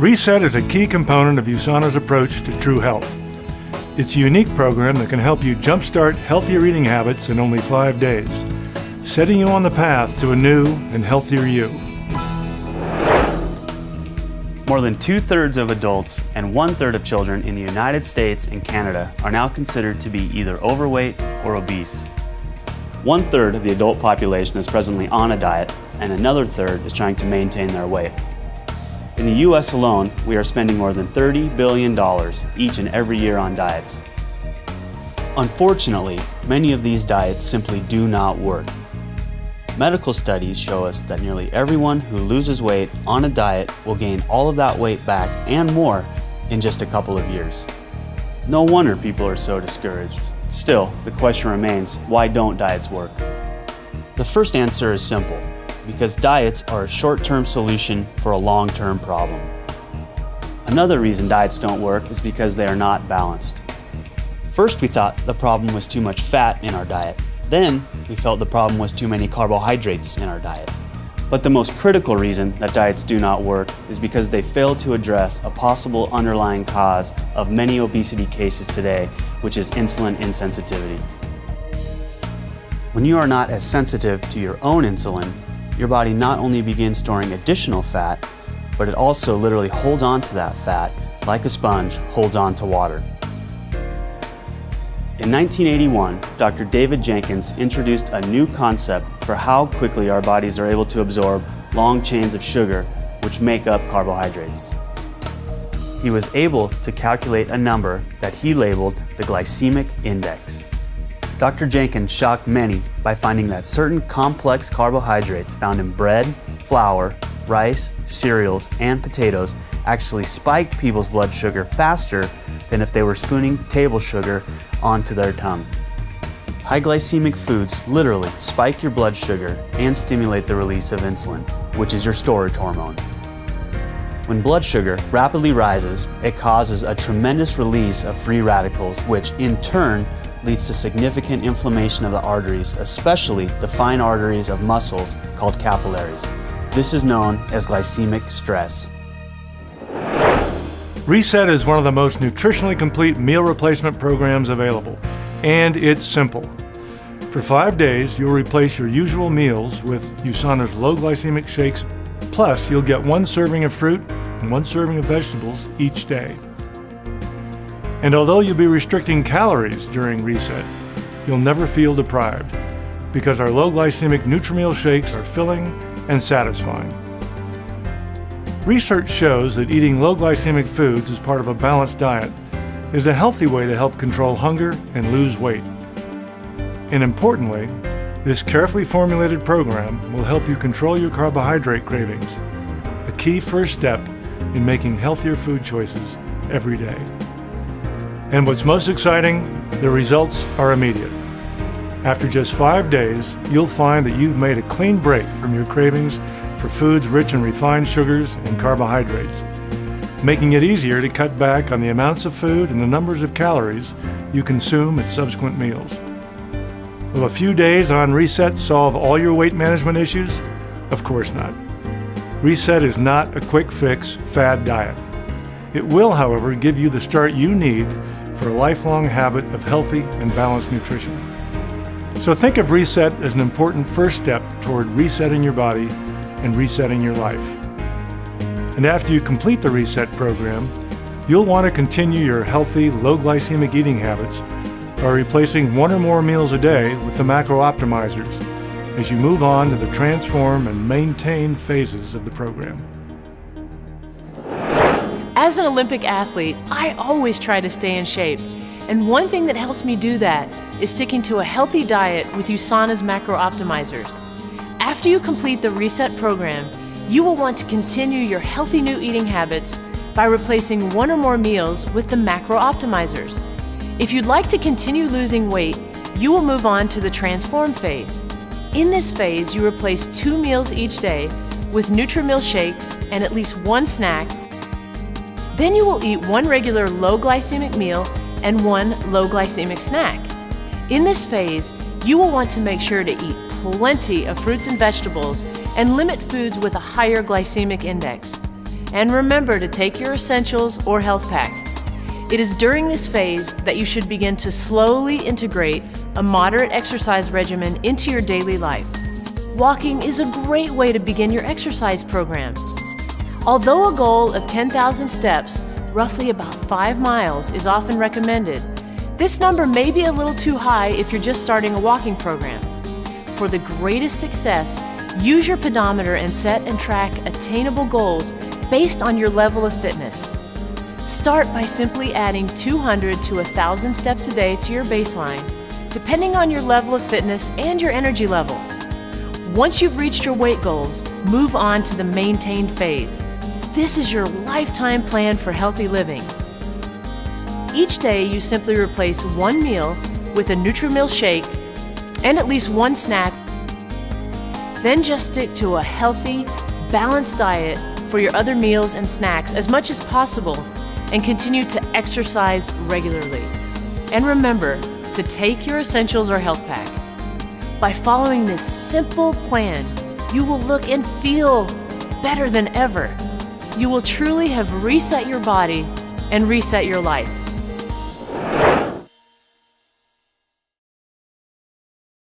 Reset is a key component of Usana's approach to true health. It's a unique program that can help you jumpstart healthier eating habits in only 5 days, setting you on the path to a new and healthier you. More than 2/3 of adults and 1/3 of children in the United States and Canada are now considered to be either overweight or obese. 1/3 of the adult population is presently on a diet, and another third is trying to maintain their weight. In the US alone, we are spending more than $30 billion each and every year on diets. Unfortunately, many of these diets simply do not work. Medical studies show us that nearly everyone who loses weight on a diet will gain all of that weight back and more in just a couple of years. No wonder people are so discouraged. Still, the question remains, why don't diets work? The first answer is simple. Because diets are a short-term solution for a long-term problem. Another reason diets don't work is because they are not balanced. First, we thought the problem was too much fat in our diet. Then, we felt the problem was too many carbohydrates in our diet. But the most critical reason that diets do not work is because they fail to address a possible underlying cause of many obesity cases today, which is insulin insensitivity. When you are not as sensitive to your own insulin, your body not only begins storing additional fat, but it also literally holds on to that fat like a sponge holds on to water. In 1981, Dr. David Jenkins introduced a new concept for how quickly our bodies are able to absorb long chains of sugar, which make up carbohydrates. He was able to calculate a number that he labeled the glycemic index. Dr. Jenkins shocked many by finding that certain complex carbohydrates found in bread, flour, rice, cereals, and potatoes actually spiked people's blood sugar faster than if they were spooning table sugar onto their tongue. High glycemic foods literally spike your blood sugar and stimulate the release of insulin, which is your storage hormone. When blood sugar rapidly rises, it causes a tremendous release of free radicals, which in turn leads to significant inflammation of the arteries, especially the fine arteries of muscles called capillaries. This is known as glycemic stress. Reset is one of the most nutritionally complete meal replacement programs available, and it's simple. For 5 days, you'll replace your usual meals with Usana's low glycemic shakes, plus you'll get 1 serving of fruit and 1 serving of vegetables each day. And although you'll be restricting calories during Reset, you'll never feel deprived because our low glycemic Nutrimeal shakes are filling and satisfying. Research shows that eating low glycemic foods as part of a balanced diet is a healthy way to help control hunger and lose weight. And importantly, this carefully formulated program will help you control your carbohydrate cravings, a key first step in making healthier food choices every day. And what's most exciting, the results are immediate. After just 5 days, you'll find that you've made a clean break from your cravings for foods rich in refined sugars and carbohydrates, making it easier to cut back on the amounts of food and the numbers of calories you consume at subsequent meals. Will a few days on Reset solve all your weight management issues? Of course not. Reset is not a quick fix fad diet. It will, however, give you the start you need for a lifelong habit of healthy and balanced nutrition. So think of Reset as an important first step toward resetting your body and resetting your life. And after you complete the Reset program, you'll want to continue your healthy, low glycemic eating habits by replacing 1 or more meals a day with the macro optimizers as you move on to the transform and maintain phases of the program. As an Olympic athlete, I always try to stay in shape, and one thing that helps me do that is sticking to a healthy diet with Usana's macro optimizers. After you complete the Reset program, you will want to continue your healthy new eating habits by replacing 1 or more meals with the macro optimizers. If you'd like to continue losing weight, you will move on to the transform phase. In this phase, you replace 2 meals each day with Nutrimeal shakes and at least 1 snack. Then you will eat 1 regular low glycemic meal and 1 low glycemic snack. In this phase, you will want to make sure to eat plenty of fruits and vegetables and limit foods with a higher glycemic index. And remember to take your essentials or health pack. It is during this phase that you should begin to slowly integrate a moderate exercise regimen into your daily life. Walking is a great way to begin your exercise program. Although a goal of 10,000 steps, roughly about 5 miles, is often recommended, this number may be a little too high if you're just starting a walking program. For the greatest success, use your pedometer and set and track attainable goals based on your level of fitness. Start by simply adding 200 to 1,000 steps a day to your baseline, depending on your level of fitness and your energy level. Once you've reached your weight goals, move on to the maintained phase. This is your lifetime plan for healthy living. Each day, you simply replace one meal with a Nutri-Mill shake and at least one snack. Then just stick to a healthy, balanced diet for your other meals and snacks as much as possible, and continue to exercise regularly. And remember to take your essentials or health pack. By following this simple plan, you will look and feel better than ever. You will truly have reset your body and reset your life.